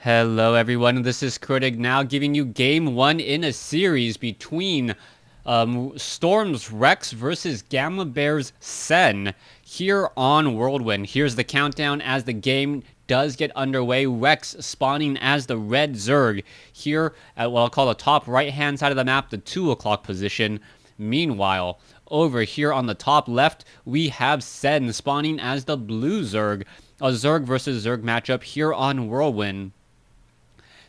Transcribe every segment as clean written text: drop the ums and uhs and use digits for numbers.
Hello everyone, this is Critic now giving you game 1 in a series between Storm's Rex versus Gamma Bear's Sen here on Whirlwind. Here's the countdown as the game does get underway. Rex spawning as the red Zerg here at what I'll call the top right hand side of the map, the 2 o'clock position. Meanwhile, over here on the top left, we have Sen spawning as the blue Zerg. A Zerg versus Zerg matchup here on Whirlwind,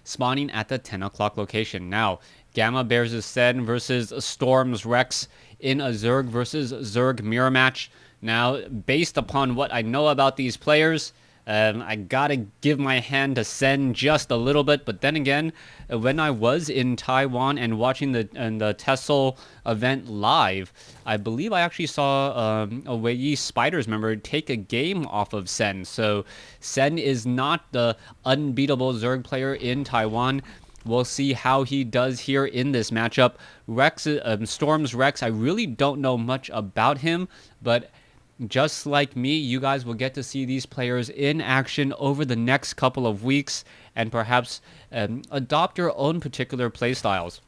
spawning at the 10 o'clock location. Now, Gamma Bears' Sen versus Storm's Rex in a Zerg versus Zerg mirror match. Now, based upon what I know about these players, I gotta give my hand to Sen just a little bit, but then again, when I was in Taiwan and watching the TeSL event live, I believe I actually saw a Wei Spiders member take a game off of Sen. So Sen is not the unbeatable Zerg player in Taiwan. We'll see how he does here in this matchup. Storm's Rex, I really don't know much about him, but just like me, you guys will get to see these players in action over the next couple of weeks and perhaps adopt your own particular playstyles.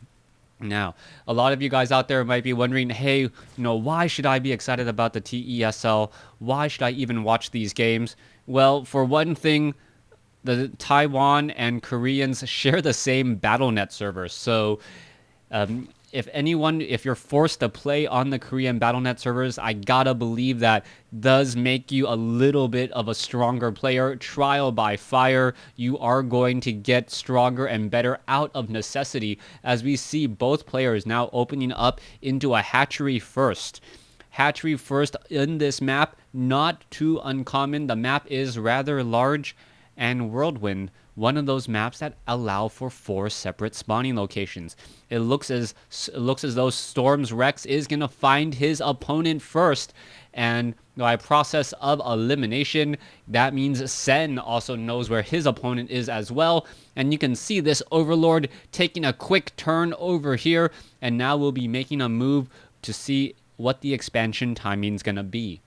Now, a lot of you guys out there might be wondering, hey, why should I be excited about the TESL? Why should I even watch these games? Well, for one thing, the Taiwan and Koreans share the same BattleNet server. So, if you're forced to play on the Korean BattleNet servers, I gotta believe that does make you a little bit of a stronger player. Trial by fire, you are going to get stronger and better out of necessity, as we see both players now opening up into a hatchery first. Hatchery first in this map, not too uncommon. The map is rather large, and Whirlwind, one of those maps that allow for 4 separate spawning locations. It looks as though Storm's Rex is going to find his opponent first, and by process of elimination, that means Sen also knows where his opponent is as well, and you can see this Overlord taking a quick turn over here, and now we'll be making a move to see what the expansion timing is going to be.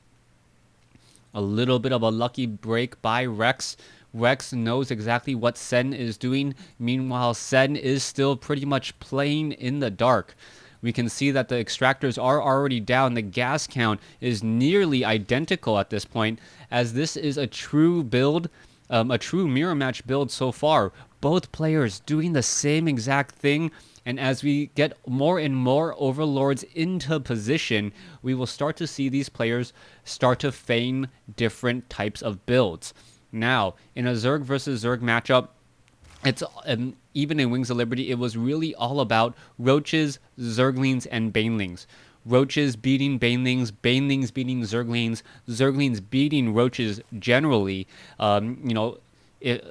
A little bit of a lucky break by Rex. Rex knows exactly what Sen is doing. Meanwhile, Sen is still pretty much playing in the dark. We can see that the extractors are already down. The gas count is nearly identical at this point, as this is a true build, a true mirror match build so far. Both players doing the same exact thing. And as we get more and more Overlords into position, we will start to see these players start to feign different types of builds. Now, in a Zerg versus Zerg matchup, it's even in Wings of Liberty, it was really all about Roaches, Zerglings, and Banelings. Roaches beating Banelings, Banelings beating Zerglings, Zerglings beating Roaches generally.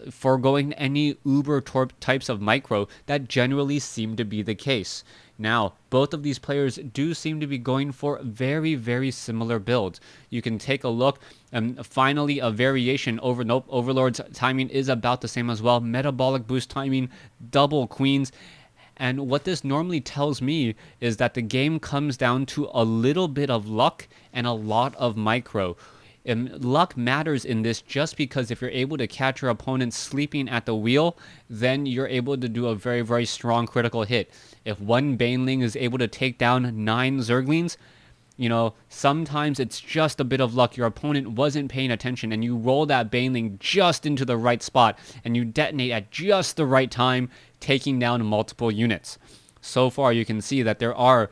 Foregoing any uber types of micro, that generally seem to be the case. Now, both of these players do seem to be going for very, very similar builds. You can take a look, and finally a variation over Overlord's timing is about the same as well. Metabolic boost timing, double queens. And what this normally tells me is that the game comes down to a little bit of luck and a lot of micro. And luck matters in this just because if you're able to catch your opponent sleeping at the wheel, then you're able to do a very, very strong critical hit. If one Baneling is able to take down 9 Zerglings, sometimes it's just a bit of luck. Your opponent wasn't paying attention and you roll that Baneling just into the right spot and you detonate at just the right time, taking down multiple units. So far, you can see that there are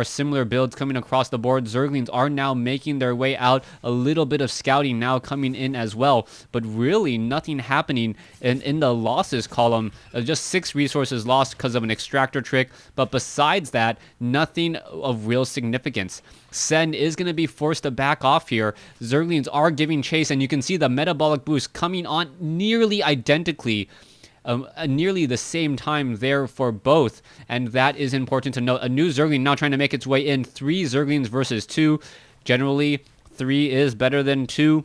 similar builds coming across the board. Zerglings are now making their way out. A little bit of scouting now coming in as well, but really nothing happening in the losses column. Just 6 resources lost because of an extractor trick, but besides that, nothing of real significance. Sen is going to be forced to back off here. Zerglings are giving chase, and you can see the metabolic boost coming on nearly identically. Nearly the same time there for both, and that is important to note. A new Zergling now trying to make its way in. 3 Zerglings versus 2. Generally, 3 is better than 2.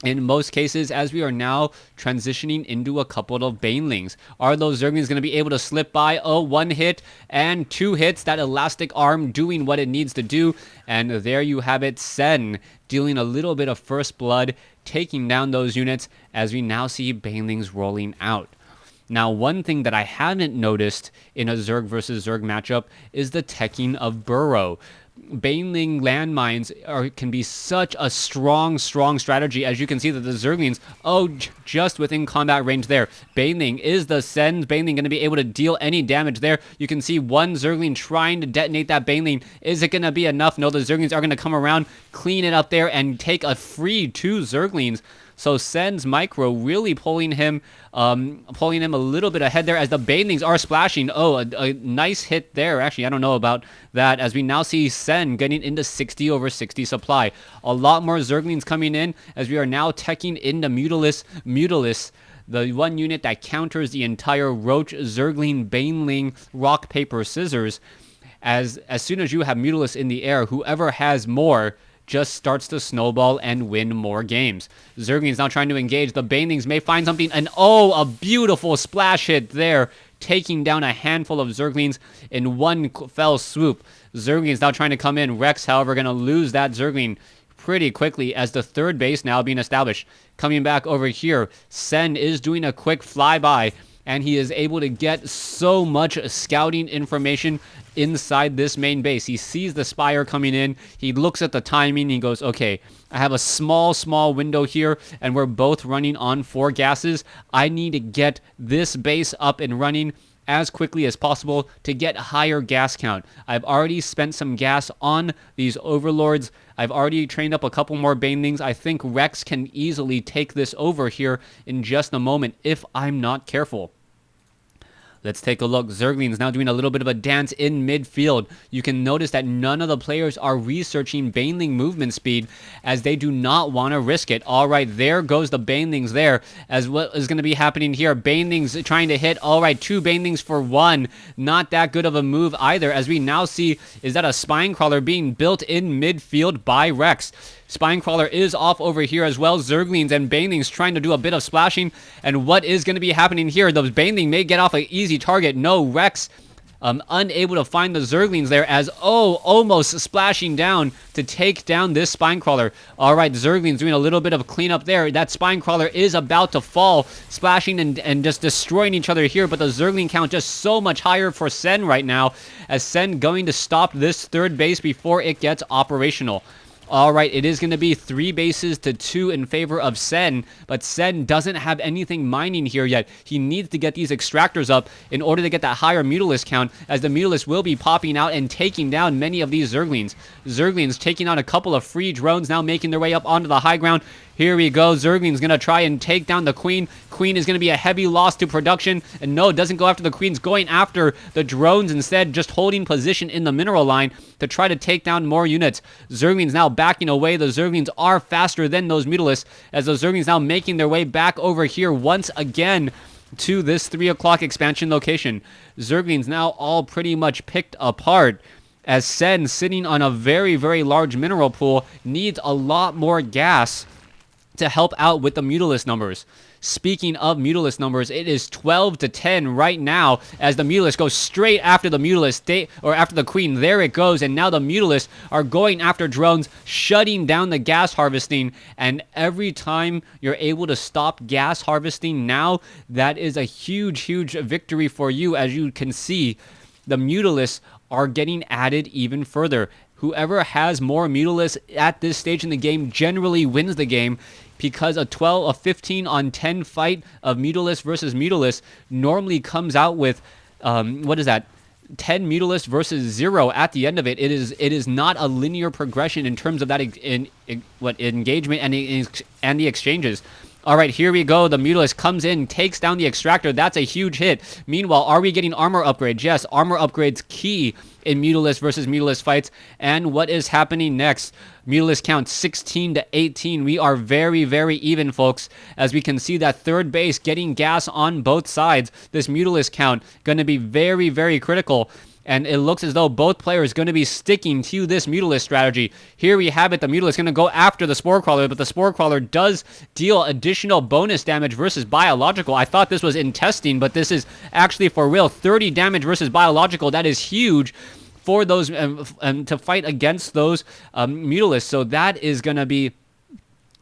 in most cases, as we are now transitioning into a couple of banelings. Are those Zerglings going to be able to slip by? Oh, one hit and two hits. That elastic arm doing what it needs to do. And there you have it. Sen dealing a little bit of first blood, taking down those units as we now see banelings rolling out. Now, one thing that I haven't noticed in a Zerg versus Zerg matchup is the teching of Burrow. Baneling landmines can be such a strong strategy. As you can see that the Zerglings, just within combat range there. Baneling, is the Sen's Baneling going to be able to deal any damage there? You can see one Zergling trying to detonate that Baneling. Is it going to be enough? No, the Zerglings are going to come around, clean it up there, and take a free 2 Zerglings. So Sen's Micro really pulling him a little bit ahead there as the Banelings are splashing. Oh, a nice hit there. Actually, I don't know about that, as we now see Sen getting into 60 over 60 supply. A lot more Zerglings coming in as we are now teching into Mutalis, the one unit that counters the entire Roach, Zergling, Baneling, Rock, Paper, Scissors. As soon as you have Mutalis in the air, whoever has more just starts to snowball and win more games. Zerglings now trying to engage. The Banelings may find something, and a beautiful splash hit there, taking down a handful of Zerglings in one fell swoop. Zerglings now trying to come in. Rex, however, going to lose that Zergling pretty quickly as the third base now being established. Coming back over here, Sen is doing a quick flyby, and he is able to get so much scouting information inside this main base. He sees the Spire coming in. He looks at the timing. He goes, okay, I have a small window here, and we're both running on 4 gases. I need to get this base up and running as quickly as possible to get higher gas count. I've already spent some gas on these Overlords. I've already trained up a couple more Banelings. I think Rex can easily take this over here in just a moment if I'm not careful. Let's take a look. Zerglings now doing a little bit of a dance in midfield. You can notice that none of the players are researching Baneling movement speed, as they do not want to risk it. All right, there goes the Banelings there, as what is going to be happening here. Banelings trying to hit. All right, 2 Banelings for 1. Not that good of a move either, as we now see is that a Spinecrawler being built in midfield by Rex. Spinecrawler is off over here as well. Zerglings and Banelings trying to do a bit of splashing. And what is going to be happening here? Those Baneling may get off an easy target. No, Rex unable to find the Zerglings there, as almost splashing down to take down this Spinecrawler. All right, Zerglings doing a little bit of cleanup there. That Spinecrawler is about to fall, splashing and just destroying each other here, but the Zergling count just so much higher for Sen right now, as Sen going to stop this third base before it gets operational. All right, it is going to be 3 bases to 2 in favor of Sen, but Sen doesn't have anything mining here yet. He needs to get these extractors up in order to get that higher Mutalis count, as the Mutalis will be popping out and taking down many of these Zerglings. Zerglings taking out a couple of free drones, now making their way up onto the high ground. Here we go. Zergling's going to try and take down the Queen. Queen is going to be a heavy loss to production. And no, it doesn't go after the Queens, going after the drones instead, just holding position in the mineral line to try to take down more units. Zergling's now backing away. The Zerglings are faster than those Mutalisks, as the Zerglings now making their way back over here once again to this 3 o'clock expansion location. Zerglings now all pretty much picked apart, as Sen, sitting on a very large mineral pool, needs a lot more gas to help out with the Mutalisk numbers. Speaking of Mutalisk numbers, it is 12 to 10 right now, as the Mutalisk goes straight after the Mutalisk, or after the Queen. There it goes, and now the Mutalisk are going after drones, shutting down the gas harvesting, and every time you're able to stop gas harvesting now, that is a huge victory for you. As you can see, the Mutalisks are getting added even further. Whoever has more Mutalisks at this stage in the game generally wins the game, because a 15 on 10 fight of Mutalisk versus Mutalisk normally comes out with, 10 Mutalisk versus 0 at the end of it. It is not a linear progression in terms of that engagement and the exchanges. All right, here we go. The Mutalisk comes in, takes down the extractor. That's a huge hit. Meanwhile, are we getting armor upgrades? Yes, armor upgrades key in Mutalisk versus Mutalisk fights. And what is happening next? Mutalisk count 16 to 18. We are very even, folks, as we can see that third base getting gas on both sides. This Mutalisk count going to be very critical. And it looks as though both players are going to be sticking to this Mutalisk strategy. Here we have it. The Mutalisk is going to go after the Spore Crawler, but the Spore Crawler does deal additional bonus damage versus biological. I thought this was in testing, but this is actually for real. 30 damage versus biological. That is huge for those to fight against those Mutalisks. So that is going to be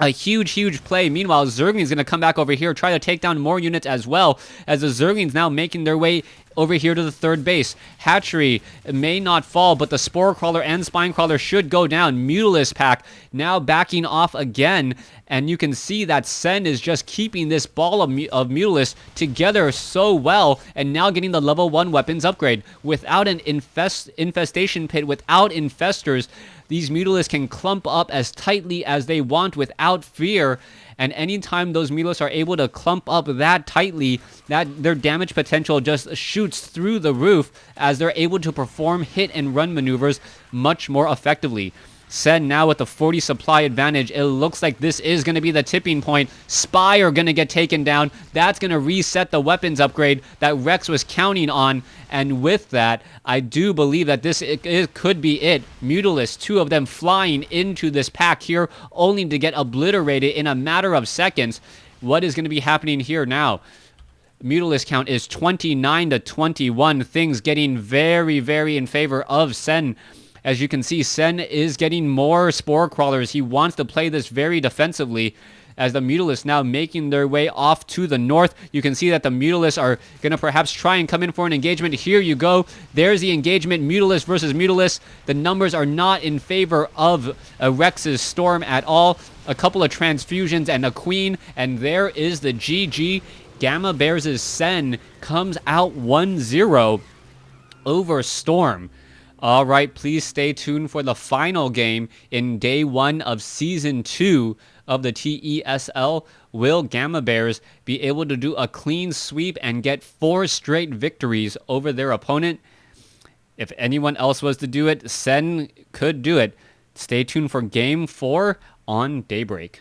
a huge play. Meanwhile, Zergling's going to come back over here, try to take down more units as well, as the Zerglings now making their way over here to the third base. Hatchery may not fall, but the Spore Crawler and Spine Crawler should go down. Mutalisk pack now backing off again, and you can see that Sen is just keeping this ball of Mutalisk together so well, and now getting the level 1 weapons upgrade. Without an infestation pit, without infestors, these Mutalisks can clump up as tightly as they want without fear. And anytime those Mutalisks are able to clump up that tightly, that their damage potential just shoots through the roof as they're able to perform hit and run maneuvers much more effectively. Sen now with the 40 supply advantage. It looks like this is going to be the tipping point. Spy are going to get taken down. That's going to reset the weapons upgrade that Rex was counting on. And with that, I do believe that it could be it. Mutalisk, 2 of them flying into this pack here, only to get obliterated in a matter of seconds. What is going to be happening here now? Mutalisk count is 29 to 21. Things getting very in favor of Sen. As you can see, Sen is getting more Spore Crawlers. He wants to play this very defensively, as the Mutalisks now making their way off to the north. You can see that the Mutalisks are going to perhaps try and come in for an engagement. Here you go. There's the engagement, Mutalisk versus Mutalisk. The numbers are not in favor of Rex's Storm at all. A couple of transfusions and a queen, and there is the GG. Gamma Bears' Sen comes out 1-0 over Storm. All right, please stay tuned for the final game in day 1 of season 2 of the TeSL. Will Gamma Bears be able to do a clean sweep and get 4 straight victories over their opponent? If anyone else was to do it, Sen could do it. Stay tuned for game 4 on Daybreak.